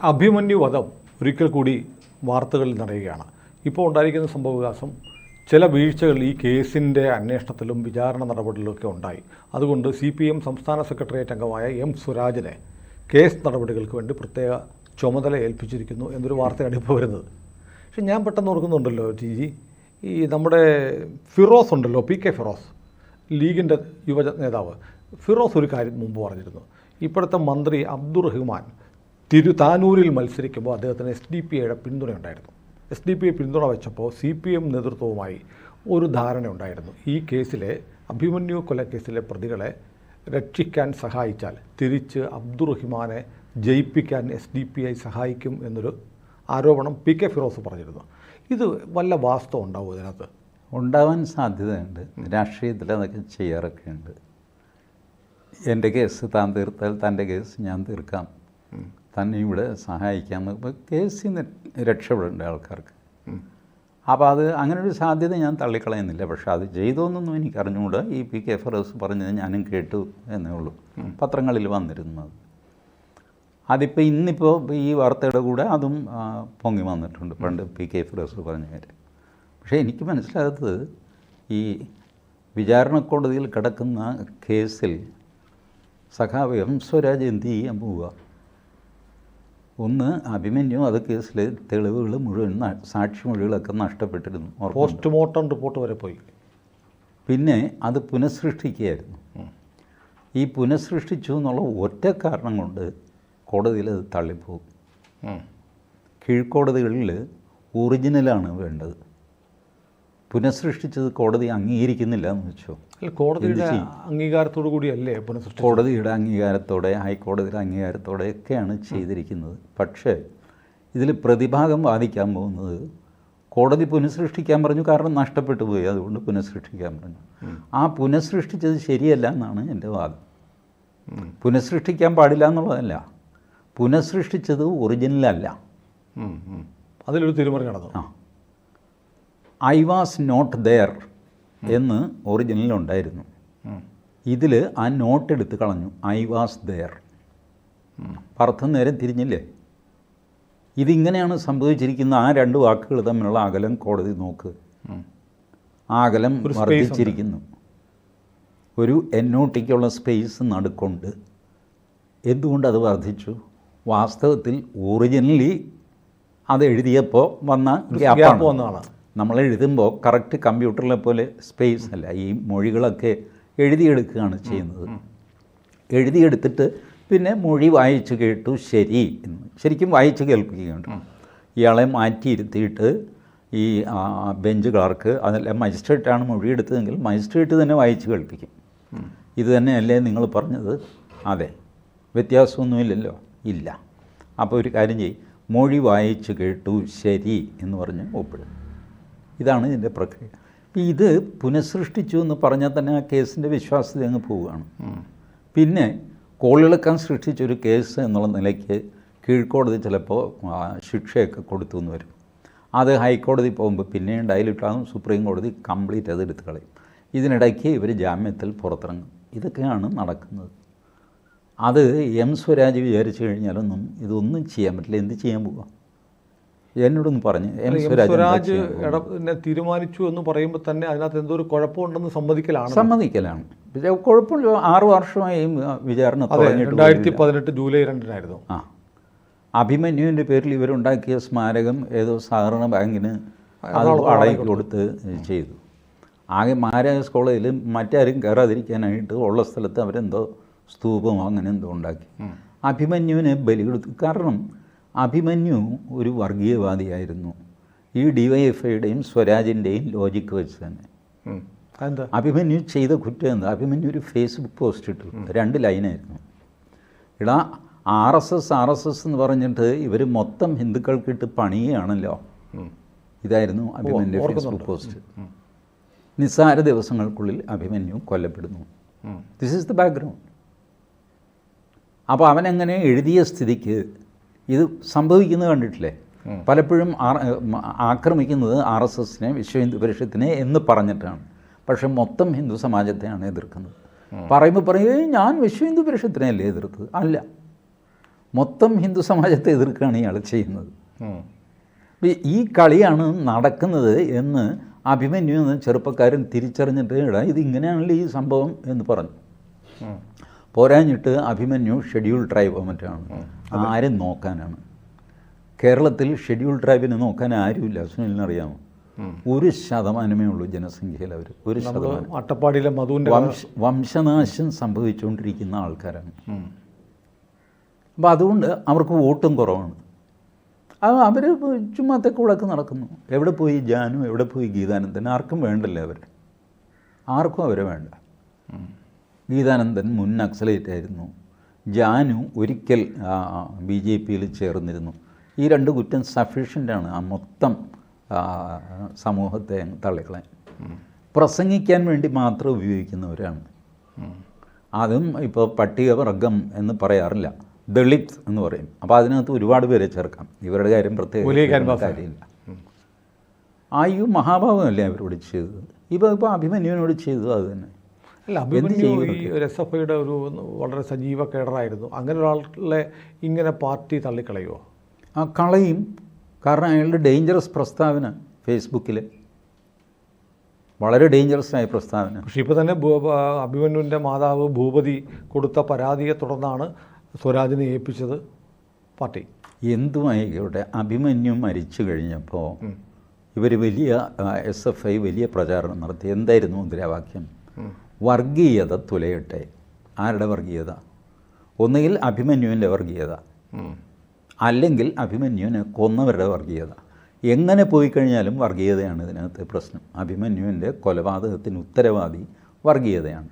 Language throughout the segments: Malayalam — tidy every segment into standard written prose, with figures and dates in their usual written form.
അഭിമന്യു വധം ഒരിക്കൽ കൂടി വാർത്തകളിൽ നിറയുകയാണ്. ഇപ്പോൾ ഉണ്ടായിരിക്കുന്ന സംഭവവികാസം ചില വീഴ്ചകൾ ഈ കേസിൻ്റെ അന്വേഷണത്തിലും വിചാരണ നടപടികളിലൊക്കെ ഉണ്ടായി. അതുകൊണ്ട് CPM സംസ്ഥാന സെക്രട്ടേറിയറ്റ് അംഗമായ M. സ്വരാജിനെ കേസ് നടപടികൾക്ക് വേണ്ടി പ്രത്യേക ചുമതല ഏൽപ്പിച്ചിരിക്കുന്നു എന്നൊരു വാർത്തയാണ് ഇപ്പോൾ വരുന്നത്. പക്ഷെ ഞാൻ പെട്ടെന്ന് ഓർക്കുന്നുണ്ടല്ലോ ഈ നമ്മുടെ ഫിറോസ് ഉണ്ടല്ലോ, PK ഫിറോസ്, ലീഗിൻ്റെ യുവ നേതാവ് ഫിറോസ് ഒരു കാര്യം മുമ്പ് പറഞ്ഞിരുന്നു. ഇപ്പോഴത്തെ മന്ത്രി അബ്ദുറഹ്മാൻ താനൂരിൽ മത്സരിക്കുമ്പോൾ അദ്ദേഹത്തിന് SDPIയുടെ പിന്തുണയുണ്ടായിരുന്നു. SDPI പിന്തുണ വെച്ചപ്പോൾ CPM നേതൃത്വവുമായി ഒരു ധാരണ ഉണ്ടായിരുന്നു. ഈ കേസിലെ അഭിമന്യു കൊലക്കേസിലെ പ്രതികളെ രക്ഷിക്കാൻ സഹായിച്ചാൽ തിരിച്ച് അബ്ദുറഹ്മാനെ ജയിപ്പിക്കാൻ SDPI സഹായിക്കും എന്നൊരു ആരോപണം PK ഫിറോസ് പറഞ്ഞിരുന്നു. ഇത് വല്ല വാസ്തവം ഉണ്ടാവും ഇതിനകത്ത്? ഉണ്ടാവാൻ സാധ്യതയുണ്ട്. രാഷ്ട്രീയത്തിൽ അതൊക്കെ ചെയ്യാറൊക്കെ ഉണ്ട്. എൻ്റെ കേസ് താൻ തീർത്താൽ തൻ്റെ കേസ് ഞാൻ തീർക്കാം, തന്നെ ഇവിടെ സഹായിക്കാം. ഇപ്പോൾ കേസിൽ നിന്ന് രക്ഷപ്പെടേണ്ട ആൾക്കാർക്ക്. അപ്പോൾ അത് അങ്ങനൊരു സാധ്യത ഞാൻ തള്ളിക്കളയുന്നില്ല. പക്ഷേ അത് ചെയ്തോന്നൊന്നും എനിക്ക് അറിഞ്ഞുകൂടാ. ഈ PK ഫിറോസ് പറഞ്ഞത് ഞാനും കേട്ടു എന്നേ ഉള്ളൂ. പത്രങ്ങളിൽ വന്നിരുന്നത്. അതിപ്പോൾ ഇന്നിപ്പോൾ ഈ വാർത്തയുടെ കൂടെ അതും പൊങ്ങി വന്നിട്ടുണ്ട്, പണ്ട് PK ഫിറോസ് പറഞ്ഞ കാര്യം. പക്ഷേ എനിക്ക് മനസ്സിലാകുന്നത് ഈ വിചാരണ കോടതിയിൽ കിടക്കുന്ന കേസിൽ സഖാവ് M. സ്വരാജ് എന്ത് ചെയ്യാൻ പോവുക? ഒന്ന്, അഭിമന്യു അത് കേസിൽ തെളിവുകൾ മുഴുവൻ സാക്ഷിമൊഴികളൊക്കെ നഷ്ടപ്പെട്ടിരുന്നു. പോസ്റ്റ്മോർട്ടം റിപ്പോർട്ട് വരെ പോയി. പിന്നെ അത് പുനഃസൃഷ്ടിക്കുകയായിരുന്നു. ഈ പുനഃസൃഷ്ടിച്ചു എന്നുള്ള ഒറ്റ കാരണം കൊണ്ട് കോടതിയിൽ അത് തള്ളിപ്പോകും. കീഴ്ക്കോടതികളിൽ ഒറിജിനലാണ് വേണ്ടത്. പുനഃസൃഷ്ടിച്ചത് കോടതി അംഗീകരിക്കുന്നില്ല എന്ന് വെച്ചോ. കോടതിയുടെ അംഗീകാരത്തോടു കൂടിയല്ലേ പുനഃസൃഷ്ടി? കോടതിയുടെ അംഗീകാരത്തോടെ, ഹൈക്കോടതിയുടെ അംഗീകാരത്തോടെയൊക്കെയാണ് ചെയ്തിരിക്കുന്നത്. പക്ഷേ ഇതിൽ പ്രതിഭാഗം വാദിക്കാൻ പോകുന്നത് കോടതി പുനഃസൃഷ്ടിക്കാൻ പറഞ്ഞു, കാരണം നഷ്ടപ്പെട്ടു പോയി, അതുകൊണ്ട് പുനഃസൃഷ്ടിക്കാൻ പറഞ്ഞു. ആ പുനഃസൃഷ്ടിച്ചത് ശരിയല്ല എന്നാണ് എൻ്റെ വാദം. പുനഃസൃഷ്ടിക്കാൻ പാടില്ല എന്നുള്ളതല്ല, പുനഃസൃഷ്ടിച്ചത് ഒറിജിനലല്ല. അതിലൊരു തീരുമാനം നടന്നു. ഐ വാസ് നോട്ട് ദെയർ എന്ന് ഒറിജിനലുണ്ടായിരുന്നു. ഇതിൽ ആ നോട്ട് എടുത്ത് കളഞ്ഞു, ഐ വാസ് ദെയർ. അർത്ഥം നേരെ തിരിഞ്ഞില്ലേ? ഇതിങ്ങനെയാണ് സംഭവിച്ചിരിക്കുന്ന. ആ രണ്ട് വാക്കുകൾ തമ്മിലുള്ള അകലം കോടതി നോക്ക്. ആ അകലം വർദ്ധിച്ചിരിക്കുന്നു. ഒരു NOTക്കുള്ള സ്പേസ് നടുക്കുണ്ട്. എന്തുകൊണ്ടത് വർദ്ധിച്ചു? വാസ്തവത്തിൽ ഒറിജിനലി അത് എഴുതിയപ്പോൾ വന്ന ഗ്യാപ്പ് വന്നതാണ്. നമ്മൾ എഴുതുമ്പോൾ കറക്റ്റ് കമ്പ്യൂട്ടറിലെ പോലെ സ്പേസ് അല്ല, ഈ മൊഴികളൊക്കെ എഴുതിയെടുക്കുകയാണ് ചെയ്യുന്നത്. എഴുതിയെടുത്തിട്ട് പിന്നെ മൊഴി വായിച്ചു കേട്ടു ശരി എന്ന് ശരിക്കും വായിച്ച് കേൾപ്പിക്കുകയുണ്ട്. ഇയാളെ മാറ്റിയിരുത്തിയിട്ട് ഈ ബെഞ്ച് ക്ലാർക്ക്, അതല്ല മജിസ്ട്രേറ്റാണ് മൊഴിയെടുത്തതെങ്കിൽ മജിസ്ട്രേറ്റ് തന്നെ വായിച്ച് കേൾപ്പിക്കും. ഇത് തന്നെയല്ലേ നിങ്ങൾ പറഞ്ഞത്? അതെ. വ്യത്യാസമൊന്നുമില്ലല്ലോ? ഇല്ല. അപ്പോൾ ഒരു കാര്യം ചെയ്യും, മൊഴി വായിച്ച് കേട്ടു ശരി എന്ന് പറഞ്ഞ് ഒപ്പിടും. ഇതാണ് ഇതിൻ്റെ പ്രക്രിയ. ഇത് പുനഃസൃഷ്ടിച്ചു എന്ന് പറഞ്ഞാൽ തന്നെ ആ കേസിൻ്റെ വിശ്വാസ്യത അങ്ങ് പോവുകയാണ്. പിന്നെ കോളിളക്കാൻ സൃഷ്ടിച്ചൊരു കേസ് എന്നുള്ള നിലയ്ക്ക് കീഴ്ക്കോടതി ചിലപ്പോൾ ശിക്ഷയൊക്കെ കൊടുത്തു എന്ന് വരും. അത് ഹൈക്കോടതി പോകുമ്പോൾ പിന്നെയും ഡയലിട്ടാകും, സുപ്രീം കോടതി കംപ്ലീറ്റ് അത് എടുത്ത് കളയും. ഇതിനിടയ്ക്ക് ഇവർ ജാമ്യത്തിൽ പുറത്തിറങ്ങും. ഇതൊക്കെയാണ് നടക്കുന്നത്. അത് M. സ്വരാജ് വിചാരിച്ചു കഴിഞ്ഞാലൊന്നും ഇതൊന്നും ചെയ്യാൻ പറ്റില്ല. എന്ത് ചെയ്യാൻ പോവുക? എന്നോടൊന്ന് പറഞ്ഞു. M. സ്വരാജ് തീരുമാനിച്ചു എന്ന് പറയുമ്പോൾ തന്നെ അതിനകത്ത് എന്തോ ഒരു കുഴപ്പമുണ്ടെന്ന് സമ്മതിക്കലാണ്. പക്ഷേ കുഴപ്പമില്ല. 6 വർഷമായി വിചാരണ തുടങ്ങിയിട്ട്. 2018 ജൂലൈ 2-നായിരുന്നു. അഭിമന്യുവിൻ്റെ പേരിൽ ഇവരുണ്ടാക്കിയ സ്മാരകം ഏതോ സഹകരണ ബാങ്കിന് അത് വാടകയ്ക്ക് കൊടുത്ത് ചെയ്തു. ആകെ മഹാരാജാസ് കോളേജിൽ മറ്റാരും കയറാതിരിക്കാനായിട്ട് ഉള്ള സ്ഥലത്ത് അവരെന്തോ സ്തൂപമോ അങ്ങനെ എന്തോ ഉണ്ടാക്കി. അഭിമന്യുവിനെ ബലി കൊടുത്തു. കാരണം അഭിമന്യു ഒരു വർഗീയവാദിയായിരുന്നു. ഈ DYFIയുടെയും സ്വരാജിൻ്റെയും ലോജിക്ക് വെച്ച് തന്നെ. അഭിമന്യു ചെയ്ത കുറ്റം എന്താ? അഭിമന്യു ഒരു ഫേസ്ബുക്ക് പോസ്റ്റ് ഇട്ടു, 2 ലൈനായിരുന്നു. ഇടാ RSS എന്ന് പറഞ്ഞിട്ട് ഇവർ മൊത്തം ഹിന്ദുക്കൾക്കിട്ട് പണിയുകയാണല്ലോ. ഇതായിരുന്നു അഭിമന്യു ഫേസ്ബുക്ക് പോസ്റ്റ്. നിസ്സാര ദിവസങ്ങൾക്കുള്ളിൽ അഭിമന്യു കൊല്ലപ്പെടുന്നു. This is the background. അപ്പോൾ അവനങ്ങനെ എഴുതിയ സ്ഥിതിക്ക് ഇത് സംഭവിക്കുന്നത് കണ്ടിട്ടില്ലേ? പലപ്പോഴും ആക്രമിക്കുന്നത് RSSനെ, വിശ്വ ഹിന്ദു പരിഷത്തിനെ എന്ന് പറഞ്ഞിട്ടാണ്. പക്ഷെ മൊത്തം ഹിന്ദു സമാജത്തെയാണ് എതിർക്കുന്നത്. പറയുമ്പോൾ ഞാൻ വിശ്വ ഹിന്ദു പരിഷത്തിനെയല്ലേ എതിർത്തത്? അല്ല, മൊത്തം ഹിന്ദു സമാജത്തെ എതിർക്കുകയാണ് ഇയാൾ ചെയ്യുന്നത്. ഈ കളിയാണ് നടക്കുന്നത് എന്ന് അഭിമന്യു എന്ന ചെറുപ്പക്കാരൻ തിരിച്ചറിഞ്ഞിട്ട് ഇതിങ്ങനെയാണല്ലോ ഈ സംഭവം എന്ന് പറഞ്ഞു. പോരാഞ്ഞിട്ട് അഭിമന്യു ഷെഡ്യൂൾ ട്രൈബ് മറ്റാണ്, ആരും നോക്കാനാണ്. കേരളത്തിൽ ഷെഡ്യൂൾ ട്രൈബിനെ നോക്കാൻ ആരുമില്ല. സുനിലിനറിയാമോ? 1% ഉള്ളൂ ജനസംഖ്യയിൽ. അവർ 1%. അട്ടപ്പാടിയിലെ മധുവിൻ്റെ വംശനാശം സംഭവിച്ചുകൊണ്ടിരിക്കുന്ന ആൾക്കാരാണ്. അപ്പോൾ അതുകൊണ്ട് അവർക്ക് വോട്ടും കുറവാണ്. അവർ ചുമ്മാ തെക്കുവടക്ക് നടക്കുന്നു. എവിടെ പോയി ജാനു, എവിടെ പോയി ഗീതാനന്ദൻ? ആർക്കും വേണ്ടല്ലേ അവർ, ആർക്കും അവരെ വേണ്ട. ഗീതാനന്ദൻ മുൻ നക്സലേറ്റ് ആയിരുന്നു. ജാനു ഒരിക്കൽ BJPയിൽ ചേർന്നിരുന്നു. ഈ 2 കുറ്റം സഫീഷ്യൻ്റാണ് ആ മൊത്തം സമൂഹത്തെ തള്ളിക്കളയാൻ. പ്രസംഗിക്കാൻ വേണ്ടി മാത്രം ഉപയോഗിക്കുന്നവരാണ്. അതും ഇപ്പോൾ പട്ടികവർഗം എന്ന് പറയാറില്ല, ദളിത് എന്ന് പറയും. അപ്പോൾ അതിനകത്ത് ഒരുപാട് പേരെ ചേർക്കാം. ഇവരുടെ കാര്യം പ്രത്യേക കാര്യമില്ല. ആയു മഹാഭാവമല്ലേ അവരോട് ചെയ്തത്. ഇപ്പോൾ അഭിമന്യുവിനോട് ചെയ്തത് അത് തന്നെ. അല്ല, അഭിമന്യു ഈ SFIയുടെ ഒരു വളരെ സജീവ കേഡറായിരുന്നു. അങ്ങനെ ഒരാളെ ഇങ്ങനെ പാർട്ടി തള്ളിക്കളയുമോ? കളയും. കാരണം അയാളുടെ ഡേഞ്ചറസ് പ്രസ്താവന ഫേസ്ബുക്കിൽ, വളരെ ഡേഞ്ചറസ് ആയ പ്രസ്താവന. പക്ഷേ ഇപ്പോൾ തന്നെ അഭിമന്യുവിൻ്റെ മാതാവ് ഭൂപതി കൊടുത്ത പരാതിയെ തുടർന്നാണ് സ്വരാജിനെ ഏൽപ്പിച്ചത് പാർട്ടി. എന്തുമായിക്കോട്ടെ, അഭിമന്യു മരിച്ചു കഴിഞ്ഞപ്പോൾ ഇവർ വലിയ SFI വലിയ പ്രചാരണം നടത്തി. എന്തായിരുന്നു മുദ്രാവാക്യം? വർഗീയത തുലയട്ടെ. ആരുടെ വർഗീയത? ഒന്നുകിൽ അഭിമന്യുവിൻ്റെ വർഗീയത, അല്ലെങ്കിൽ അഭിമന്യുവിനെ കൊന്നവരുടെ വർഗീയത. എങ്ങനെ പോയി കഴിഞ്ഞാലും വർഗീയതയാണ് ഇതിനകത്ത് പ്രശ്നം. അഭിമന്യുവിൻ്റെ കൊലപാതകത്തിന് ഉത്തരവാദി വർഗീയതയാണ്.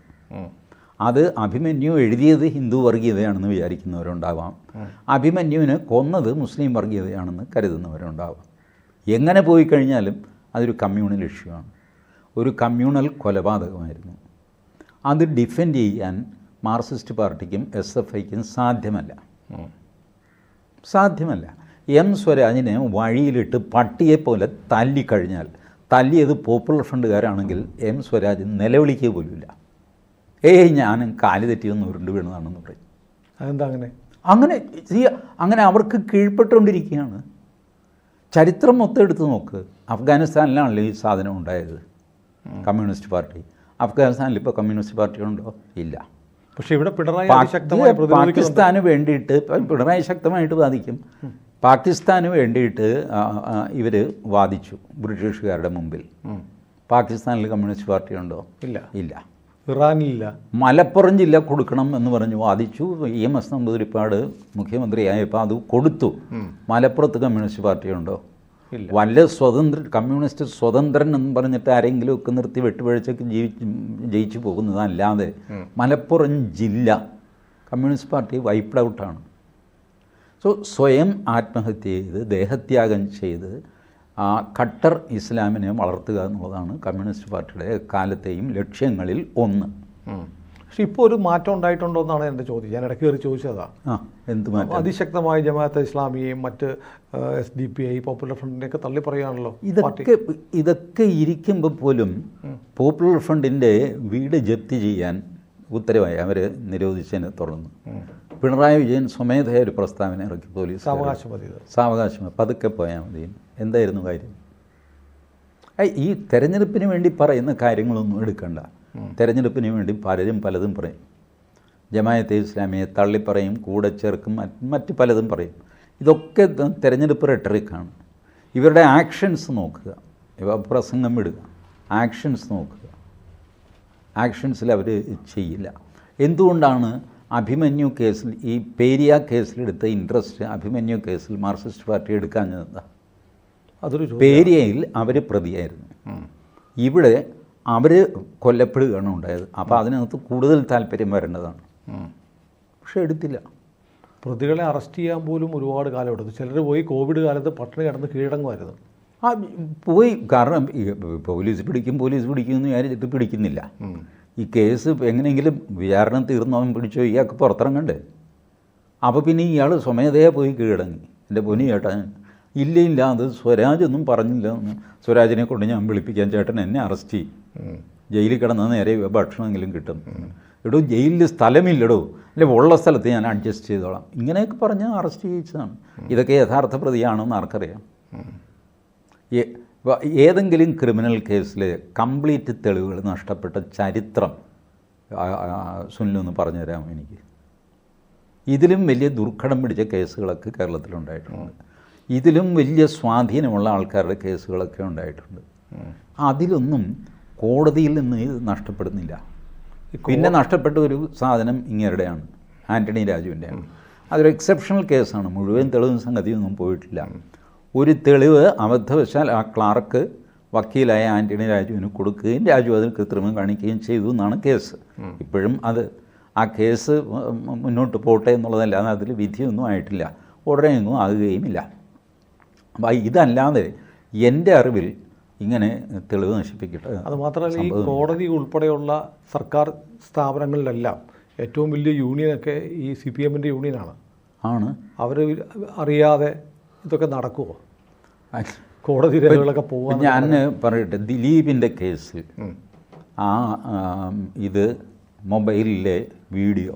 അത് അഭിമന്യു എഴുതിയത് ഹിന്ദു വർഗീയതയാണെന്ന് വിചാരിക്കുന്നവരുണ്ടാവാം, അഭിമന്യുവിനെ കൊന്നത് മുസ്ലിം വർഗീയതയാണെന്ന് കരുതുന്നവരുണ്ടാവാം. എങ്ങനെ പോയി കഴിഞ്ഞാലും അതൊരു കമ്മ്യൂണൽ ഇഷ്യൂ ആണ്, ഒരു കമ്മ്യൂണൽ കൊലപാതകമായിരുന്നു. അത് ഡിഫെൻഡ് ചെയ്യാൻ മാർക്സിസ്റ്റ് പാർട്ടിക്കും SFIക്കും സാധ്യമല്ല. M സ്വരാജിനെ വഴിയിലിട്ട് പട്ടിയെപ്പോലെ തല്ലിക്കഴിഞ്ഞാൽ, തല്ലിയത് പോപ്പുലർ ഫ്രണ്ടുകാരാണെങ്കിൽ M സ്വരാജ് നിലവിളിക്കുക പോലുമില്ല. ഞാൻ കാല് തെറ്റിയൊന്ന് ഉരുണ്ട് വീണതാണെന്ന് പറയും. അതെന്താ അങ്ങനെ? അങ്ങനെ അവർക്ക് കീഴ്പ്പെട്ടുകൊണ്ടിരിക്കുകയാണ്. ചരിത്രം മൊത്തം എടുത്ത് നോക്ക്. അഫ്ഗാനിസ്ഥാനിലാണല്ലോ ഈ സാധനം ഉണ്ടായത്, കമ്മ്യൂണിസ്റ്റ് പാർട്ടി. അഫ്ഗാനിസ്ഥാനിൽ ഇപ്പോൾ കമ്മ്യൂണിസ്റ്റ് പാർട്ടി ഉണ്ടോ? ഇല്ല. പക്ഷേ ഇവിടെ പാകിസ്ഥാന് വേണ്ടിയിട്ട് പിണറായി ശക്തമായിട്ട് വാദിക്കും. പാകിസ്ഥാന് വേണ്ടിയിട്ട് ഇവർ വാദിച്ചു ബ്രിട്ടീഷുകാരുടെ മുമ്പിൽ. പാകിസ്ഥാനിൽ കമ്മ്യൂണിസ്റ്റ് പാർട്ടി ഉണ്ടോ? ഇല്ല. ഇറാനില്ല. മലപ്പുറം ജില്ല കൊടുക്കണം എന്ന് പറഞ്ഞ് വാദിച്ചു. EMS നമ്പൂതിരിപ്പാട് മുഖ്യമന്ത്രിയായപ്പോൾ അത് കൊടുത്തു. മലപ്പുറത്ത് കമ്മ്യൂണിസ്റ്റ് പാർട്ടി ഉണ്ടോ? വല്ല കമ്മ്യൂണിസ്റ്റ് സ്വതന്ത്രൻ എന്ന് പറഞ്ഞിട്ട് ആരെങ്കിലും ഒക്കെ നിർത്തി വെട്ടുപഴിച്ചൊക്കെ ജയിച്ചു പോകുന്നതല്ലാതെ മലപ്പുറം ജില്ല കമ്മ്യൂണിസ്റ്റ് പാർട്ടി വൈപ്ഡ് ഔട്ടാണ്. സ്വയം ആത്മഹത്യ ചെയ്ത് ദേഹത്യാഗം ചെയ്ത് കട്ടർ ഇസ്ലാമിനെ വളർത്തുക എന്നുള്ളതാണ് കമ്മ്യൂണിസ്റ്റ് പാർട്ടിയുടെ കാലത്തെയും ലക്ഷ്യങ്ങളിൽ ഒന്ന്. പക്ഷെ ഇപ്പോൾ ഒരു മാറ്റം ഉണ്ടായിട്ടുണ്ടോ എന്നാണ് എൻ്റെ ചോദ്യം. ഞാൻ ഇടയ്ക്ക് കയറി ചോദിച്ചതാണ്. എന്ത് മാറ്റം? അതിശക്തമായ ജമാഅത്തെ ഇസ്ലാമിയെയും മറ്റ് SDPI പോപ്പുലർ ഫ്രണ്ടിനെയൊക്കെ തള്ളി പറയുകയാണല്ലോ. ഇതൊക്കെ ഇരിക്കുമ്പോൾ പോലും പോപ്പുലർ ഫ്രണ്ടിൻ്റെ വീട് ജപ്തി ചെയ്യാൻ ഉത്തരവായി അവർ നിരോധിച്ചതിനെ തുടർന്ന് പിണറായി വിജയൻ സ്വമേധയാ ഒരു പ്രസ്താവന ഇറക്കി. പോലീസ് സാവകാശം പതുക്കെ പോയാൽ മതി. എന്തായിരുന്നു കാര്യം? ഈ തെരഞ്ഞെടുപ്പിന് വേണ്ടി പറയുന്ന കാര്യങ്ങളൊന്നും എടുക്കണ്ട. തെരഞ്ഞെടുപ്പിന് വേണ്ടി പലതും പറയും. ജമാഅത്തെ ഇസ്ലാമിയെ തള്ളിപ്പറയും, കൂടെ ചേർക്കും, മറ്റ് പലതും പറയും. ഇതൊക്കെ തെരഞ്ഞെടുപ്പ് റെട്ടറിക്കാണ്. ഇവരുടെ ആക്ഷൻസ് നോക്കുക. പ്രസംഗം വിടുക, ആക്ഷൻസ് നോക്കുക. ആക്ഷൻസിൽ അവർ ചെയ്യില്ല. എന്തുകൊണ്ടാണ് അഭിമന്യു കേസിൽ, ഈ പേരിയ കേസിലെടുത്ത ഇൻട്രസ്റ്റ് അഭിമന്യു കേസിൽ മാർക്സിസ്റ്റ് പാർട്ടി എടുക്കാഞ്ഞത്? പേരിയയിൽ അവർ പ്രതിയായിരുന്നു, ഇവിടെ അവർ കൊല്ലപ്പെടുകയാണ് ഉണ്ടായത്. അപ്പോൾ അതിനകത്ത് കൂടുതൽ താല്പര്യം വരേണ്ടതാണ്. പക്ഷേ എടുത്തില്ല. പ്രതികളെ അറസ്റ്റ് ചെയ്യാൻ പോലും ഒരുപാട് കാലം എടുത്തു. ചിലർ പോയി കോവിഡ് കാലത്ത് പട്ടിണി കിടന്ന് കീഴടങ്ങുമായിരുന്നു. പോയി. കാരണം പോലീസ് പിടിക്കുമെന്ന് വിചാരിച്ചിട്ട് പിടിക്കുന്നില്ല. ഈ കേസ് എങ്ങനെയെങ്കിലും വിചാരണ തീർന്നവൻ പിടിച്ചോ, ഇയാൾക്ക് പുറത്തിറങ്ങണ്ടേ? അപ്പോൾ പിന്നെ ഇയാൾ സ്വമേധയാ പോയി കീഴടങ്ങി. എൻ്റെ പൊന്നി ചേട്ടാ, ഇല്ല അത് സ്വരാജൊന്നും പറഞ്ഞില്ല. സ്വരാജിനെ കൊണ്ട് ഞാൻ വിളിപ്പിക്കാൻ, ചേട്ടൻ എന്നെ അറസ്റ്റ് ചെയ്യും, ജയിലിൽ കിടന്ന നേരെ ഭക്ഷണമെങ്കിലും കിട്ടും. എടോ ജയിലിൽ സ്ഥലമില്ലടോ, അല്ലെ ഉള്ള സ്ഥലത്ത് ഞാൻ അഡ്ജസ്റ്റ് ചെയ്തോളാം, ഇങ്ങനെയൊക്കെ പറഞ്ഞ് അറസ്റ്റ് ചെയ്യിച്ചതാണ്. ഇതൊക്കെ യഥാർത്ഥ പ്രതിയാണെന്ന് ആർക്കറിയാം? ഏതെങ്കിലും ക്രിമിനൽ കേസിൽ കംപ്ലീറ്റ് തെളിവുകൾ നഷ്ടപ്പെട്ട ചരിത്രം സുനിലൊന്ന് പറഞ്ഞു തരാമോ എനിക്ക്? ഇതിലും വലിയ ദുർഘടം പിടിച്ച കേസുകളൊക്കെ കേരളത്തിലുണ്ടായിട്ടുണ്ട്. ഇതിലും വലിയ സ്വാധീനമുള്ള ആൾക്കാരുടെ കേസുകളൊക്കെ ഉണ്ടായിട്ടുണ്ട്. അതിലൊന്നും കോടതിയിൽ നിന്ന് ഇത് നഷ്ടപ്പെടുന്നില്ല. പിന്നെ നഷ്ടപ്പെട്ട ഒരു സാധനം ഇങ്ങരുടെയാണ്, ആൻ്റണി രാജുവിൻ്റെയാണ്. അതൊരു എക്സെപ്ഷണൽ കേസാണ്, മുഴുവൻ തെളിവും സംഗതിയൊന്നും പോയിട്ടില്ല. ഒരു തെളിവ് അബദ്ധവശാൽ ആ ക്ലാർക്ക് വക്കീലായ ആൻ്റണി രാജുവിന് കൊടുക്കുകയും രാജു അതിൽ കൃത്രിമം കാണിക്കുകയും ചെയ്തു എന്നാണ് കേസ്. ഇപ്പോഴും അത് ആ കേസ് മുന്നോട്ട് പോട്ടെ എന്നുള്ളതല്ലാതെ അതിൽ വിധിയൊന്നും ആയിട്ടില്ല, ഉടനെയൊന്നും ആകുകയുമില്ല. അപ്പോൾ ഇതല്ലാതെ എൻ്റെ അറിവിൽ ഇങ്ങനെ തെളിവ് നശിപ്പിക്കട്ടെ. അതുമാത്രമല്ല, ഈ കോടതി ഉൾപ്പെടെയുള്ള സർക്കാർ സ്ഥാപനങ്ങളിലെല്ലാം ഏറ്റവും വലിയ യൂണിയനൊക്കെ ഈ CPM യൂണിയനാണ്. അവർ അറിയാതെ ഇതൊക്കെ നടക്കുമോ? കോടതി രേഖകളൊക്കെ പോകാൻ ഞാൻ പറയട്ടെ, ദിലീപിൻ്റെ കേസിൽ ഇത് മൊബൈലിലെ വീഡിയോ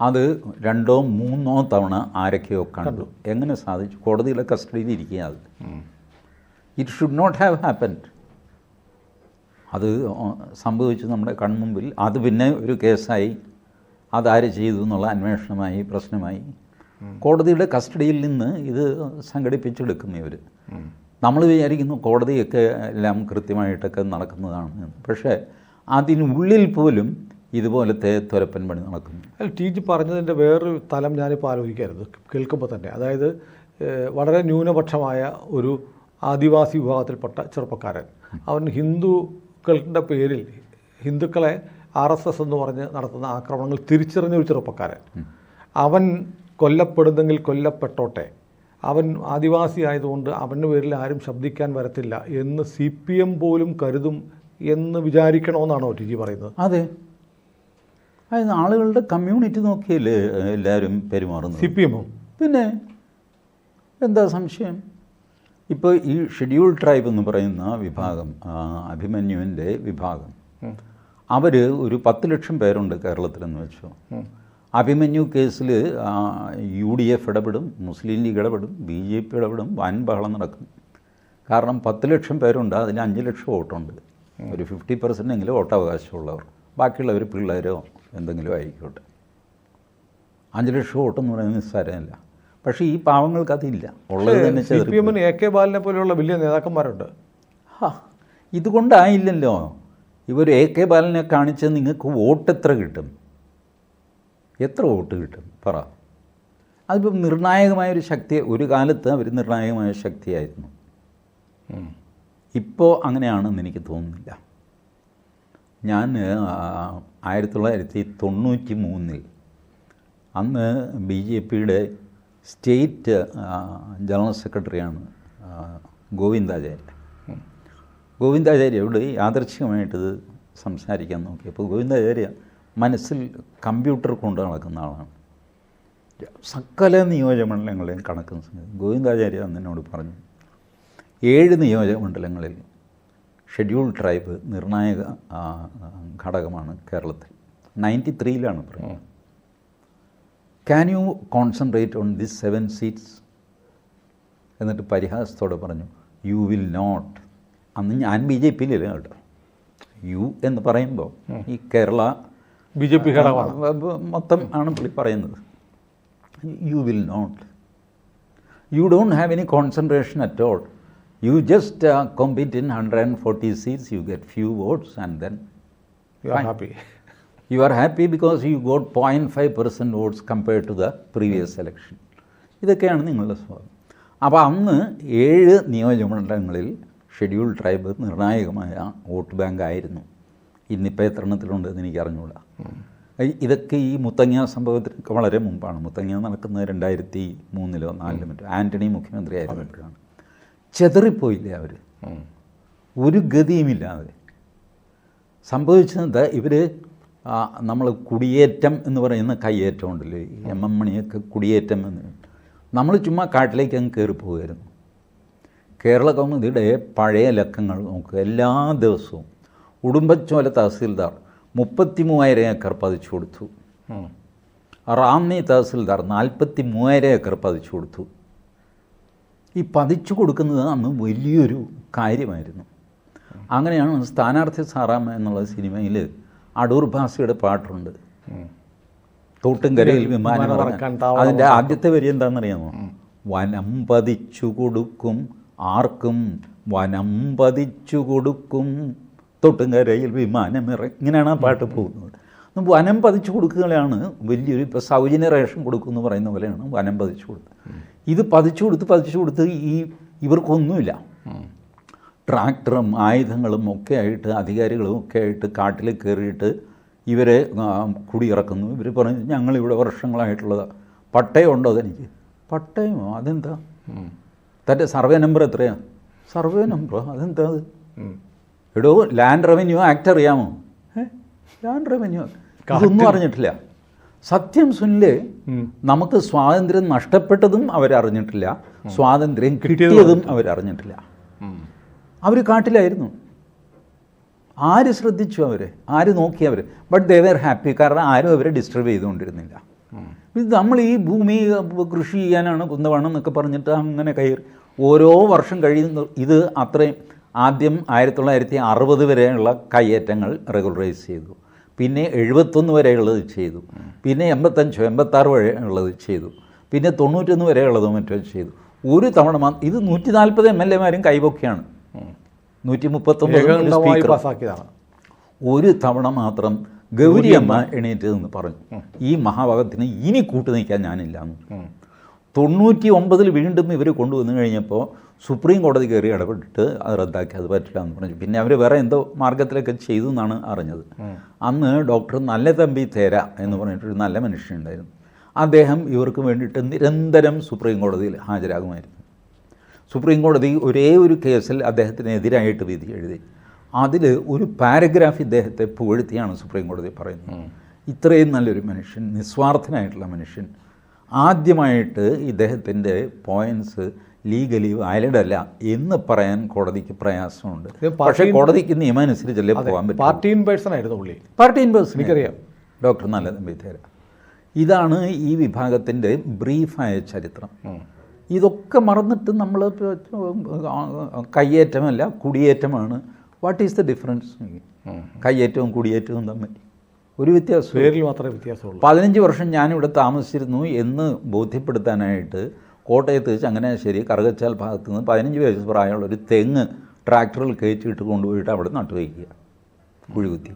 അത് 2 or 3 തവണ ആരൊക്കെയോ കണ്ടു. എങ്ങനെ സാധിച്ചു? കോടതിയിലെ കസ്റ്റഡിയിൽ ഇരിക്കുക. അത് it should not have happened. അത് സംഭവിച്ചു നമ്മുടെ കൺമുമ്പിൽ. അത് പിന്നെ ഒരു കേസായി, അതാര് ചെയ്തു എന്നുള്ള അന്വേഷണമായി, പ്രശ്നമായി. കോടതിയുടെ കസ്റ്റഡിയിൽ നിന്ന് ഇത് സംഘടിപ്പിച്ചെടുക്കുന്നു ഇവർ. നമ്മൾ വിചാരിക്കുന്നു കോടതിയൊക്കെ എല്ലാം കൃത്യമായിട്ടൊക്കെ നടക്കുന്നതാണ്, പക്ഷേ അതിനുള്ളിൽ പോലും ഇതുപോലത്തെ തുരപ്പൻ പണി നടക്കുന്നു. TG പറഞ്ഞതിൻ്റെ വേറൊരു തലം ഞാനിപ്പോൾ ആലോചിക്കായിരുന്നു കേൾക്കുമ്പോൾ തന്നെ. അതായത് വളരെ ന്യൂനപക്ഷമായ ഒരു ആദിവാസി വിഭാഗത്തിൽപ്പെട്ട ചെറുപ്പക്കാരൻ, അവൻ ഹിന്ദുക്കളുടെ പേരിൽ ഹിന്ദുക്കളെ RSS എന്ന് പറഞ്ഞ് നടത്തുന്ന ആക്രമണങ്ങൾ തിരിച്ചറിഞ്ഞൊരു ചെറുപ്പക്കാരൻ, അവൻ കൊല്ലപ്പെടുന്നെങ്കിൽ കൊല്ലപ്പെട്ടോട്ടെ, അവൻ ആദിവാസി ആയതുകൊണ്ട് അവൻ്റെ പേരിൽ ആരും ശബ്ദിക്കാൻ വരത്തില്ല എന്ന് CPM പോലും കരുതും എന്ന് വിചാരിക്കണമെന്നാണോ TG പറയുന്നത്? അതെ, അതായത് ആളുകളുടെ കമ്മ്യൂണിറ്റി നോക്കിയല്ലേ എല്ലാവരും പെരുമാറുന്നത്. CPM പിന്നെ എന്താ സംശയം? ഇപ്പോൾ ഈ ഷെഡ്യൂൾ ട്രൈബ് എന്ന് പറയുന്ന വിഭാഗം, അഭിമന്യുവിൻ്റെ വിഭാഗം, അവർ ഒരു 10 ലക്ഷം പേരുണ്ട് കേരളത്തിലെന്ന് വെച്ചോ. അഭിമന്യു കേസിൽ UDF ഇടപെടും, മുസ്ലിം ലീഗ് ഇടപെടും, BJP ഇടപെടും, വൻ ബഹളം നടക്കും. കാരണം 10 ലക്ഷം പേരുണ്ട്, അതിൽ 5 ലക്ഷം വോട്ടുണ്ട്. ഒരു 50% എങ്കിലും വോട്ടവകാശമുള്ളവർ, ബാക്കിയുള്ളവർ പിള്ളേരോ എന്തെങ്കിലും ആയിക്കോട്ടെ. 5 ലക്ഷം വോട്ടെന്ന് പറയുന്നത് നിസ്സാരമല്ല. പക്ഷേ ഈ പാവങ്ങൾക്ക് അതില്ല, ഉള്ളത് തന്നെ. CPM AK ബാലനെ പോലെയുള്ള വലിയ നേതാക്കന്മാരുണ്ട്. ഇതുകൊണ്ടായില്ലല്ലോ. ഇവർ AK ബാലനെ കാണിച്ച് നിങ്ങൾക്ക് വോട്ട് എത്ര കിട്ടും? എത്ര വോട്ട് കിട്ടും പറ? അതിപ്പോൾ നിർണായകമായൊരു ശക്തി, ഒരു കാലത്ത് അവർ നിർണായകമായ ശക്തിയായിരുന്നു. ഇപ്പോൾ അങ്ങനെയാണെന്ന് എനിക്ക് തോന്നുന്നില്ല. ഞാൻ 1993 അന്ന് BJPയുടെ സ്റ്റേറ്റ് ജനറൽ സെക്രട്ടറിയാണ് ഗോവിന്ദാചാര്യ. ഗോവിന്ദാചാര്യയോട് യാദൃച്ഛികമായിട്ടിത് സംസാരിക്കാൻ നോക്കിയപ്പോൾ ഗോവിന്ദാചാര്യ മനസ്സിൽ കമ്പ്യൂട്ടർ കൊണ്ട് നടക്കുന്ന ആളാണ്. സകല നിയോജകമണ്ഡലങ്ങളെയും കണക്കുന്ന സമയത്ത് ഗോവിന്ദാചാര്യ എന്നോട് പറഞ്ഞു, 7 നിയോജകമണ്ഡലങ്ങളിൽ ഷെഡ്യൂൾ ട്രൈബ് നിർണായക ഘടകമാണ് കേരളത്തിൽ. 93 പറയുന്നത്. Can you concentrate on this 7 seats? എന്നിട്ട് പരിഹാസത്തോടെ പറഞ്ഞു, യു വിൽ നോട്ട്. അന്ന് ഞാൻ BJPയിലില്ല കേട്ടോ. യു എന്ന് പറയുമ്പോൾ ഈ കേരള BJP മൊത്തം ആണ് പുള്ളി പറയുന്നത്. You will not. You don't have any concentration at all. You just compete in 140 seats, you get few votes and then you are happy. You are happy because you got 0.5% votes compared to the previous election. ഇതൊക്കെയാണ് നിങ്ങളുടെ സ്വഭാവം. അപ്പോൾ അന്ന് 7 നിയോജകമണ്ഡലങ്ങളിൽ ഷെഡ്യൂൾ ട്രൈബ് നിർണായകമായ വോട്ട് ബാങ്ക് ആയിരുന്നു. ഇന്നിപ്പോൾ എത്ര എണ്ണത്തിലുണ്ടെന്ന് എനിക്ക് അറിഞ്ഞുകൂടാ. ഇതൊക്കെ ഈ മുത്തങ്ങ സംഭവത്തിന് വളരെ മുമ്പാണ്. മുത്തങ്ങ നടക്കുന്നത് 2003 or 2004 മറ്റോ ആൻ്റണി മുഖ്യമന്ത്രി ആയിരുന്നപ്പോഴാണ്. ചെതറിപ്പോയില്ലേ അവർ, ഒരു ഗതിയുമില്ലാതെ. സംഭവിച്ചത് ഇവർ നമ്മൾ കുടിയേറ്റം എന്ന് പറയുന്ന കയ്യേറ്റം ഉണ്ടല്ലോ, MM മണിയൊക്കെ കുടിയേറ്റം എന്ന്, നമ്മൾ ചുമ്മാ കാട്ടിലേക്ക് അങ്ങ് കയറിപ്പോകുമായിരുന്നു. കേരള കൗമുദിയുടെ പഴയ ലക്കങ്ങൾ നോക്കുക. എല്ലാ ദിവസവും ഉടുമ്പച്ചോല തഹസീൽദാർ 33,000 ഏക്കർ പതിച്ചു കൊടുത്തു. റാന്നി തഹസിൽദാർ 43,000 ഏക്കർ പതിച്ചു കൊടുത്തു. ഈ പതിച്ചു കൊടുക്കുന്നത് അന്ന് വലിയൊരു കാര്യമായിരുന്നു. അങ്ങനെയാണ് സ്ഥാനാർത്ഥി സാറാമ്മ എന്നുള്ള സിനിമയിൽ അടൂർ ഭാസിയുടെ പാട്ടുണ്ട്, തോട്ടുംകരയിൽ വിമാനം ഇറങ്ങാൻ. അതിൻ്റെ ആദ്യത്തെ വരി എന്താണെന്നറിയാമോ? വനം പതിച്ചു കൊടുക്കും ആർക്കും വനം പതിച്ചു കൊടുക്കും തോട്ടുംകരയിൽ വിമാനം ഇങ്ങനെയാണ് ആ പാട്ട് പോകുന്നത്. വനം പതിച്ചു കൊടുക്കുകയാണ് വലിയൊരു, ഇപ്പോൾ സൗജന്യ റേഷൻ കൊടുക്കും എന്ന് പറയുന്ന പോലെയാണ് വനം പതിച്ചു കൊടുത്തത്. ഇത് പതിച്ചു കൊടുത്ത് ഇവർക്കൊന്നുമില്ല. ട്രാക്ടറും ആയുധങ്ങളും ഒക്കെ ആയിട്ട് അധികാരികളും ഒക്കെ ആയിട്ട് കാട്ടിൽ കയറിയിട്ട് ഇവരെ കുടിയിറക്കുന്നു. ഇവർ പറഞ്ഞു ഞങ്ങളിവിടെ വർഷങ്ങളായിട്ടുള്ളത്. പട്ടയമുണ്ടോ അതെനിക്ക്? പട്ടയമോ? അതെന്താ? തൻ്റെ സർവേ നമ്പർ എത്രയാണ്? സർവേ നമ്പറോ? അതെന്താ അത്? എടോ, ലാൻഡ് റവന്യൂ ആക്ട് അറിയാമോ? ലാൻഡ് റവന്യൂ ഇതൊന്നും അറിഞ്ഞിട്ടില്ല. സത്യം സുനിലെ, നമുക്ക് സ്വാതന്ത്ര്യം നഷ്ടപ്പെട്ടതും അവരറിഞ്ഞിട്ടില്ല, സ്വാതന്ത്ര്യം കിട്ടിയതും അവരറിഞ്ഞിട്ടില്ല. അവർ കാട്ടിലായിരുന്നു. ആര് ശ്രദ്ധിച്ചു അവരെ? ആര് നോക്കി അവർ? But they were happy. കാരണം ആരും അവരെ ഡിസ്റ്റർബ് ചെയ്തുകൊണ്ടിരുന്നില്ല. ഇത് നമ്മൾ ഈ ഭൂമി കൃഷി ചെയ്യാനാണ് കുന്നവേണം എന്നൊക്കെ പറഞ്ഞിട്ട് അങ്ങനെ കയറി ഓരോ വർഷം കഴിയുന്നു. ഇത് അത്രയും ആദ്യം 1960 വരെയുള്ള കയ്യേറ്റങ്ങൾ റെഗുലറൈസ് ചെയ്തു, പിന്നെ 71 വരെയുള്ളത് ചെയ്തു, പിന്നെ 85 86 വരെ ഉള്ളത് ചെയ്തു, പിന്നെ 91 വരെയുള്ളത് മറ്റോ ചെയ്തു. ഒരു തവണ ഇത് 140 MLA-മാരും കൈപൊക്കെയാണ്, 139 സ്പീക്കർ. ഒരു തവണ മാത്രം ഗൗരിയമ്മ എണീറ്റ് നിന്ന് പറഞ്ഞു, ഈ മഹാഭാഗത്തിന് ഇനി കൂട്ടു നിൽക്കാൻ ഞാനില്ല എന്ന്. 99 വീണ്ടും ഇവർ കൊണ്ടുവന്നു കഴിഞ്ഞപ്പോൾ സുപ്രീം കോടതി കയറി ഇടപെട്ടിട്ട് അത് റദ്ദാക്കി, അത് പറ്റില്ല എന്ന് പറഞ്ഞു. പിന്നെ അവർ വേറെ എന്തോ മാർഗത്തിലൊക്കെ ചെയ്തു എന്നാണ് അറിഞ്ഞത്. അന്ന് ഡോക്ടർ നല്ലതമ്പി തേര എന്ന് പറഞ്ഞിട്ടൊരു നല്ല മനുഷ്യനുണ്ടായിരുന്നു. അദ്ദേഹം ഇവർക്ക് വേണ്ടിയിട്ട് നിരന്തരം സുപ്രീം കോടതിയിൽ ഹാജരാകുമായിരുന്നു. സുപ്രീം കോടതി ഒരേ ഒരു കേസിൽ അദ്ദേഹത്തിനെതിരായിട്ട് വിധി എഴുതി. അതിൽ ഒരു പാരഗ്രാഫ് ഇദ്ദേഹത്തെ പുകഴ്ത്തിയാണ് സുപ്രീം കോടതി പറയുന്നത്. ഇത്രയും നല്ലൊരു മനുഷ്യൻ, നിസ്വാർത്ഥനായിട്ടുള്ള മനുഷ്യൻ, ആദ്യമായിട്ട് ഇദ്ദേഹത്തിൻ്റെ പോയിൻറ്റ്സ് ലീഗലി വാലിഡ് അല്ല എന്ന് പറയാൻ കോടതിക്ക് പ്രയാസമുണ്ട്. പക്ഷേ കോടതിക്ക് നിയമം അനുസരിച്ചല്ലേ പോകാൻ പറ്റും. പാർട്ടി ഇൻ പേഴ്സൺ ആയിരുന്നു പുള്ളി. പാർട്ടി ഇൻ പേഴ്സൺ എനിക്കറിയാം. ഡോക്ടർ നല്ലതമ്പി തേര. ഇതാണ് ഈ വിഭാഗത്തിൻ്റെ ബ്രീഫായ ചരിത്രം. ഇതൊക്കെ മറന്നിട്ട് നമ്മൾ കയ്യേറ്റമല്ല കുടിയേറ്റമാണ്. What is the difference? കയ്യേറ്റവും കുടിയേറ്റവും തമ്മിൽ ഒരു വ്യത്യാസം, പേരിൽ മാത്രമേ വ്യത്യാസമുള്ളൂ. 15 വർഷം ഞാനിവിടെ താമസിച്ചിരുന്നു എന്ന് ബോധ്യപ്പെടുത്താനായിട്ട് കോട്ടയത്ത് ചങ്ങനാശ്ശേരി കറുകച്ചാൽ ഭാഗത്ത് നിന്ന് 15 വയസ്സ് പ്രായമുള്ള ഒരു തെങ്ങ് ട്രാക്ടറിൽ കയറ്റിയിട്ട് കൊണ്ടുപോയിട്ട് അവിടെ നട്ടു വയ്ക്കുക, കുഴികുത്തി.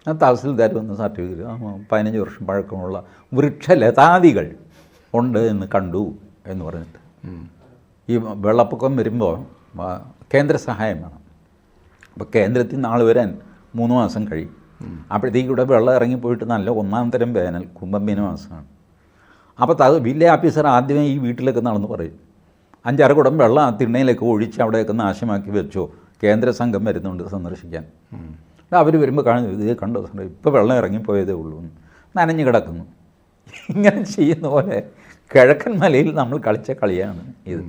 ആ തഹസിൽദാർ വന്ന് സർട്ടിഫിക്കറ്റ് 15 വർഷം പഴക്കമുള്ള വൃക്ഷലതാദികൾ ഉണ്ട് എന്ന് കണ്ടു എന്ന് പറഞ്ഞിട്ട്. ഈ വെള്ളപ്പൊക്കം വരുമ്പോൾ കേന്ദ്ര സഹായം വേണം. അപ്പോൾ കേന്ദ്രത്തിൽ നിന്ന് ആൾ വരാൻ 3 മാസം കഴിയും. അപ്പോഴത്തേക്ക് ഇവിടെ വെള്ളം ഇറങ്ങിപ്പോയിട്ട് നല്ല 1-ാം തരം വേനൽ, കുംഭമീന മാസമാണ്. അപ്പോൾ വില്ലേജ് ഓഫീസർ ആദ്യമേ ഈ വീട്ടിലൊക്കെ നടന്ന് പറയും, 5-6 കുടം വെള്ളം ആ തിണ്ണയിലൊക്കെ ഒഴിച്ച് അവിടെയൊക്കെ നാശമാക്കി വെച്ചോ, കേന്ദ്ര സംഘം വരുന്നുണ്ട് സന്ദർശിക്കാൻ. അവർ വരുമ്പോൾ കാണുന്നു, ഇത് കണ്ടോ സാറേ, ഇപ്പോൾ വെള്ളം ഇറങ്ങിപ്പോയതേ ഉള്ളൂ, നനഞ്ഞു കിടക്കുന്നു. ഇങ്ങനെ ചെയ്യുന്ന പോലെ കിഴക്കൻ മലയിൽ നമ്മൾ കളിച്ച കളിയാണ് ഇത്.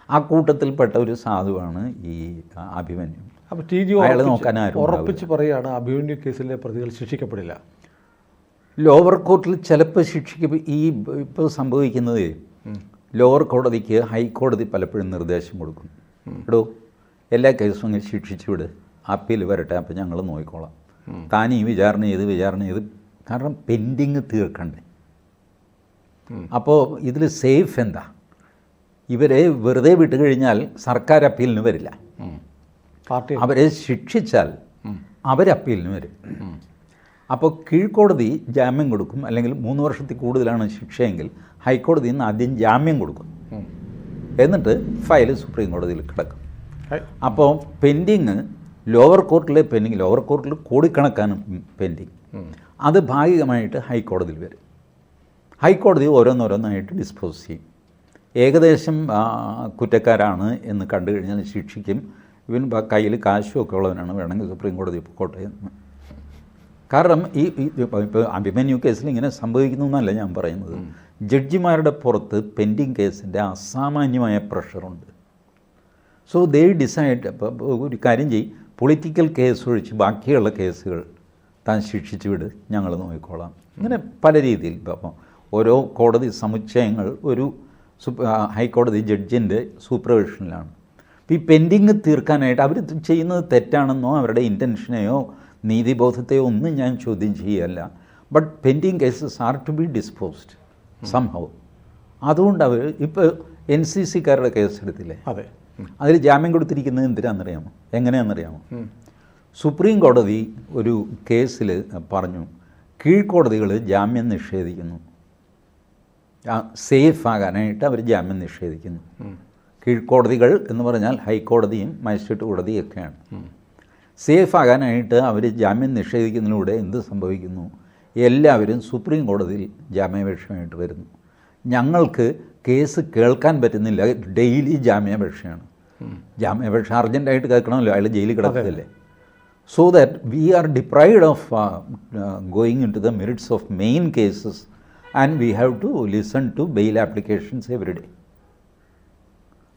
ആ കൂട്ടത്തിൽപ്പെട്ട ഒരു സാധുവാണ് ഈ അഭിമന്യു. അപ്പോൾ TG അയാൾ നോക്കാൻ ആരും ഉറപ്പിച്ച് പറയുകയാണ് അഭിമന്യു കേസിലെ പ്രതികൾ ശിക്ഷിക്കപ്പെടില്ല. ലോവർ കോർട്ടിൽ ചിലപ്പോൾ ഈ ഇപ്പോൾ സംഭവിക്കുന്നത്, ലോവർ കോടതിക്ക് ഹൈക്കോടതി പലപ്പോഴും നിർദ്ദേശം കൊടുക്കും, എടോ എല്ലാ കേസും അങ്ങനെ ശിക്ഷിച്ചു വിട്, അപ്പീൽ വരട്ടെ, അപ്പോൾ ഞങ്ങൾ നോക്കിക്കോളാം, താൻ ഈ വിചാരണ ചെയ്ത് കാരണം പെൻഡിങ് തീർക്കണ്ടേ. അപ്പോൾ ഇതിൽ സേഫ് എന്താ? ഇവരെ വെറുതെ വിട്ട് കഴിഞ്ഞാൽ സർക്കാർ അപ്പീലിന് വരില്ല, അവരെ ശിക്ഷിച്ചാൽ അവരപ്പീലിന് വരും. അപ്പോൾ കീഴ്ക്കോടതി ജാമ്യം കൊടുക്കും, അല്ലെങ്കിൽ 3 വർഷത്തിൽ കൂടുതലാണ് ശിക്ഷയെങ്കിൽ ഹൈക്കോടതിയിൽ നിന്ന് ആദ്യം ജാമ്യം കൊടുക്കും, എന്നിട്ട് ഫയൽ സുപ്രീം കോടതിയിൽ കിടക്കും. അപ്പോൾ പെൻഡിങ് ലോവർ കോർട്ടിലെ പെൻഡിങ്, ലോവർ കോർട്ടിൽ കോടിക്കണക്കാണ് പെൻഡിങ്, അത് ഭാഗികമായിട്ട് ഹൈക്കോടതിയിൽ വരും. ഹൈക്കോടതി ഓരോന്നോരോന്നായിട്ട് ഡിസ്പോസ് ചെയ്യും. ഏകദേശം കുറ്റക്കാരാണ് എന്ന് കണ്ടു കഴിഞ്ഞാൽ ശിക്ഷിക്കും. ഇവൻ കയ്യിൽ കാശും ഒക്കെ ഉള്ളവനാണ്, വേണമെങ്കിൽ സുപ്രീം കോടതി പോട്ടെ എന്ന്. കാരണം ഇപ്പോൾ അഭിമന്യു കേസിൽ ഇങ്ങനെ സംഭവിക്കുന്നു എന്നല്ല ഞാൻ പറയുന്നത്. ജഡ്ജിമാരുടെ പുറത്ത് പെൻഡിങ് കേസിൻ്റെ അസാമാന്യമായ പ്രഷറുണ്ട്. സോ ദേ ഡിസൈഡ്, ഇപ്പോൾ ഒരു കാര്യം ചെയ്യും, പൊളിറ്റിക്കൽ കേസ് ഒഴിച്ച് ബാക്കിയുള്ള കേസുകൾ താൻ ശിക്ഷിച്ചു വിട്, ഞങ്ങൾ നോക്കിക്കോളാം. ഇങ്ങനെ പല രീതിയിൽ ഇപ്പം ഓരോ കോടതി സമുച്ചയങ്ങൾ ഒരു ഹൈക്കോടതി ജഡ്ജിൻ്റെ സൂപ്പർവിഷനിലാണ്. അപ്പോൾ ഈ പെൻഡിങ് തീർക്കാനായിട്ട് അവർ ചെയ്യുന്നത് തെറ്റാണെന്നോ അവരുടെ ഇൻറ്റൻഷനെയോ നീതിബോധത്തെയോ ഒന്നും ഞാൻ ചോദ്യം ചെയ്യുകയല്ല. But pending cases are to be disposed somehow. അതുകൊണ്ട് അവർ ഇപ്പോൾ NCCക്കാരുടെ കേസ് എടുത്തില്ലേ, അതെ, അതിൽ ജാമ്യം കൊടുത്തിരിക്കുന്നത് എന്തിനാണെന്നറിയാമോ, എങ്ങനെയാണെന്നറിയാമോ? സുപ്രീം കോടതി ഒരു കേസിൽ പറഞ്ഞു കീഴ്ക്കോടതികൾ ജാമ്യം നിഷേധിക്കുന്നു, സേഫ് ആകാനായിട്ട് അവർ ജാമ്യം നിഷേധിക്കുന്നു. കീഴ്ക്കോടതികൾ എന്ന് പറഞ്ഞാൽ ഹൈക്കോടതിയും മജിസ്ട്രേറ്റ് കോടതിയൊക്കെയാണ്. സേഫ് ആകാനായിട്ട് അവർ ജാമ്യം നിഷേധിക്കുന്നതിലൂടെ എന്ത് സംഭവിക്കുന്നു? എല്ലാവരും സുപ്രീം കോടതിയിൽ ജാമ്യാപേക്ഷയുമായിട്ട് വരുന്നു. ഞങ്ങൾക്ക് കേസ് കേൾക്കാൻ പറ്റുന്നില്ല, ഡെയിലി ജാമ്യാപേക്ഷയാണ്. ജാമ്യാപേക്ഷ അർജൻറ്റായിട്ട് കേൾക്കണമല്ലോ, അയാൾ ജയിലിൽ കിടക്കുകയല്ലേ. So that we are deprived of going in to the merits of main cases and we have to listen to bail applications every day.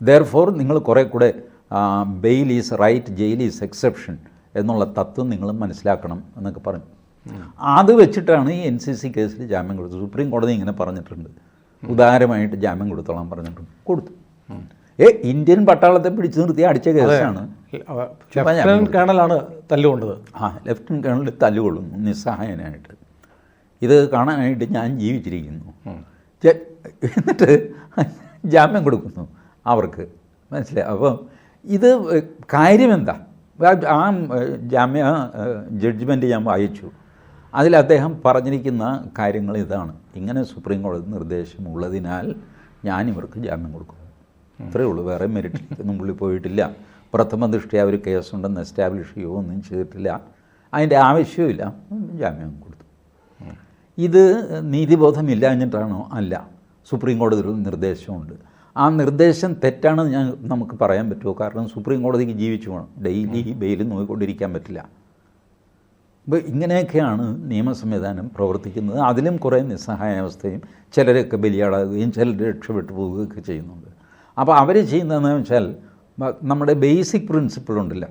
Therefore നിങ്ങൾ കുറേ കൂടെ bail is right, jail is exception എന്നുള്ള തത്വം നിങ്ങൾ മനസ്സിലാക്കണം എന്നൊക്കെ പറഞ്ഞു. അത് വെച്ചിട്ടാണ് ഈ NCC കേസിൽ ജാമ്യം കൊടുത്തത്. സുപ്രീം കോടതി ഇങ്ങനെ പറഞ്ഞിട്ടുണ്ട്, ഉദാരമായിട്ട് ജാമ്യം കൊടുത്തോളാം പറഞ്ഞിട്ടുണ്ട്, കൊടുത്തു. ഇന്ത്യൻ പട്ടാളത്തെ പിടിച്ചു നിർത്തി അടിച്ച കേസാണ്. ലഫ്റ്റനന്റ് കേണലാണ് തല്ലുകൊണ്ടത്. ലെഫ്റ്റനന്റ് കേണൽ തല്ലുകൊള്ളുന്നു നിസ്സഹായനായിട്ട്. ഇത് കാണാനായിട്ട് ഞാൻ ജീവിച്ചിരിക്കുന്നു. എന്നിട്ട് ജാമ്യം കൊടുക്കുന്നു അവർക്ക്, മനസ്സിലായി. അപ്പം ഇത് കാര്യമെന്താ? ആ ജഡ്ജ്മെൻറ്റ് ഞാൻ വായിച്ചു. അതിൽ അദ്ദേഹം പറഞ്ഞിരിക്കുന്ന കാര്യങ്ങൾ ഇതാണ്: ഇങ്ങനെ സുപ്രീം കോടതി നിർദ്ദേശമുള്ളതിനാൽ ഞാനിവർക്ക് ജാമ്യം കൊടുക്കുന്നു. ഇത്രയേ ഉള്ളൂ, വേറെ മെറിറ്റിലേക്കൊന്നും പുള്ളി പോയിട്ടില്ല. പ്രഥമ ദൃഷ്ടിയ ഒരു കേസുണ്ടെന്ന് എസ്റ്റാബ്ലിഷ് ചെയ്യുകയോ ഒന്നും ചെയ്തിട്ടില്ല, അതിൻ്റെ ആവശ്യമില്ല, ജാമ്യം കൊടുത്തു. ഇത് നീതിബോധമില്ല എന്നിട്ടാണോ? അല്ല, സുപ്രീം കോടതി ഒരു നിർദ്ദേശമുണ്ട്. ആ നിർദ്ദേശം തെറ്റാണെന്ന് നമുക്ക് പറയാൻ പറ്റുമോ? കാരണം സുപ്രീം കോടതിക്ക് ജീവിച്ചു വേണം, ഡെയിലി ബെയിൽ നോക്കിക്കൊണ്ടിരിക്കാൻ പറ്റില്ല. അപ്പോൾ ഇങ്ങനെയൊക്കെയാണ് നിയമ സംവിധാനം പ്രവർത്തിക്കുന്നത്. അതിലും കുറേ നിസ്സഹായാവസ്ഥയും, ചിലരൊക്കെ ബലിയാടാകുകയും ചിലർ രക്ഷപ്പെട്ടു പോവുകയൊക്കെ ചെയ്യുന്നുണ്ട്. അപ്പോൾ അവർ ചെയ്യുന്നതെന്ന് വെച്ചാൽ നമ്മുടെ ബേസിക് പ്രിൻസിപ്പിൾ ഉണ്ടല്ലോ,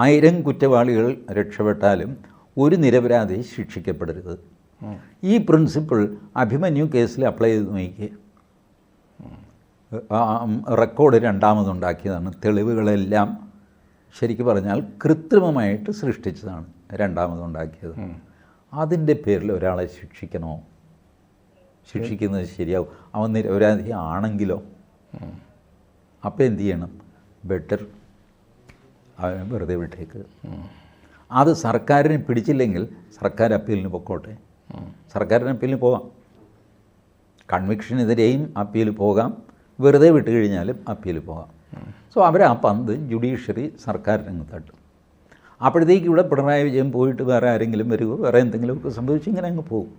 1000 കുറ്റവാളികൾ രക്ഷപ്പെട്ടാലും ഒരു നിരപരാധി ശിക്ഷിക്കപ്പെടരുത്. ഈ പ്രിൻസിപ്പിൾ അഭിമന്യു കേസിൽ അപ്ലൈ ചെയ്ത് നോക്കിയേ. റെക്കോർഡ് രണ്ടാമതുണ്ടാക്കിയതാണ്. തെളിവുകളെല്ലാം ശരിക്കും പറഞ്ഞാൽ കൃത്രിമമായിട്ട് സൃഷ്ടിച്ചതാണ് രണ്ടാമതുണ്ടാക്കിയത്. അതിൻ്റെ പേരിൽ ഒരാളെ ശിക്ഷിക്കണോ? ശിക്ഷിക്കുന്നത് ശരിയാവും. അവൻ നിരപരാധി ആണെങ്കിലോ? അപ്പോൾ എന്ത് ചെയ്യണം? ബെറ്റർ അവനെ വെറുതെ വിട്ടേക്ക്. അത് സർക്കാരിനെ പിടിച്ചില്ലെങ്കിൽ സർക്കാർ അപ്പീലിന് പൊക്കോട്ടെ. സർക്കാരിന് അപ്പീലിന് പോകാം, കൺവിക്ഷനെതിരെയും അപ്പീൽ പോകാം, വെറുതെ വിട്ട് കഴിഞ്ഞാലും അപ്പീൽ പോകാം. സോ അവർ ആ പന്ത് ജുഡീഷ്യറി സർക്കാരിനങ്ങ് തട്ടും. അപ്പോഴത്തേക്ക് ഇവിടെ പിണറായി വിജയൻ പോയിട്ട് വേറെ ആരെങ്കിലും വരുമോ, വേറെ എന്തെങ്കിലുമൊക്കെ സംഭവിച്ച് ഇങ്ങനെ അങ്ങ് പോകും.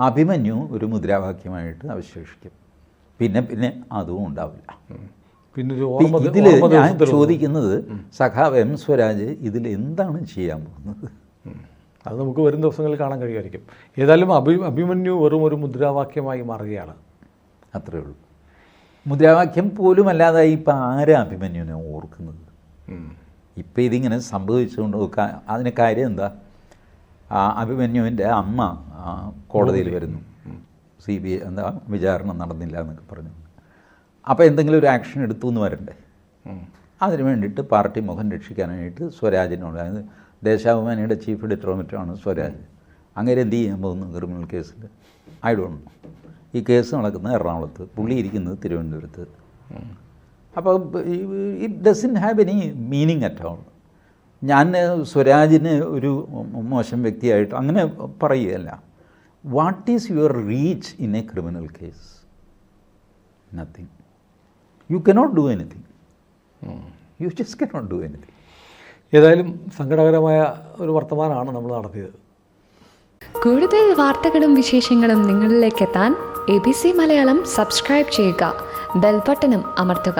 അഭിമന്യു ഒരു മുദ്രാവാക്യമായിട്ട് അവശേഷിക്കും. പിന്നെ അതും ഉണ്ടാവില്ല. ഇതിൽ ഞാൻ ചോദിക്കുന്നത്, സഖാവ് M. സ്വരാജ് ഇതിൽ എന്താണ് ചെയ്യാൻ പോകുന്നത്? അത് നമുക്ക് വരും ദിവസങ്ങളിൽ കാണാൻ കഴിയുമായിരിക്കും. ഏതായാലും അഭിമന്യു വെറും ഒരു മുദ്രാവാക്യമായി മാറുകയാണ്, അത്രയേ ഉള്ളൂ. മുദ്രാവാക്യം പോലും അല്ലാതായി ഇപ്പം ആരാ അഭിമന്യുവിനെ ഓർക്കുന്നത്? ഇപ്പം ഇതിങ്ങനെ സംഭവിച്ചുകൊണ്ട് അതിന് കാര്യം എന്താ? അഭിമന്യുവിൻ്റെ അമ്മ കോടതിയിൽ വരുന്നു, CBI എന്താ വിചാരണ നടന്നില്ല എന്നൊക്കെ പറഞ്ഞു. അപ്പോൾ എന്തെങ്കിലും ഒരു ആക്ഷൻ എടുത്തു എന്ന് വരണ്ടേ? അതിന് വേണ്ടിയിട്ട് പാർട്ടി മുഖം രക്ഷിക്കാനായിട്ട് സ്വരാജിനോട്, അതായത് ദേശാഭിമാനിയുടെ ചീഫ് എഡിറ്ററോ മറ്റോ ആണ് സ്വരാജ്, അങ്ങനെ എന്ത് ചെയ്യാൻ പോകുന്നു ക്രിമിനൽ കേസിൽ? I don't know. ഈ കേസ് നടക്കുന്നത് എറണാകുളത്ത്, പുള്ളി ഇരിക്കുന്നത് തിരുവനന്തപുരത്ത്. അപ്പോൾ it doesn't have any meaning at all. ഞാൻ സ്വരാജിന് ഒരു മോശം വ്യക്തിയായിട്ട് അങ്ങനെ പറയുകയല്ല. What is your reach in A criminal case? Nothing. You cannot do anything. You just cannot do anything. ഏതായാലും സങ്കടകരമായ ഒരു വർത്തമാനമാണ് നമ്മൾ നടത്തിയത്. കൂടുതൽ വാർത്തകളും വിശേഷങ്ങളും നിങ്ങളിലേക്ക് എത്താൻ ABC മലയാളം സബ്സ്ക്രൈബ് ചെയ്യുക, ബെൽ ബട്ടണും അമർത്തുക.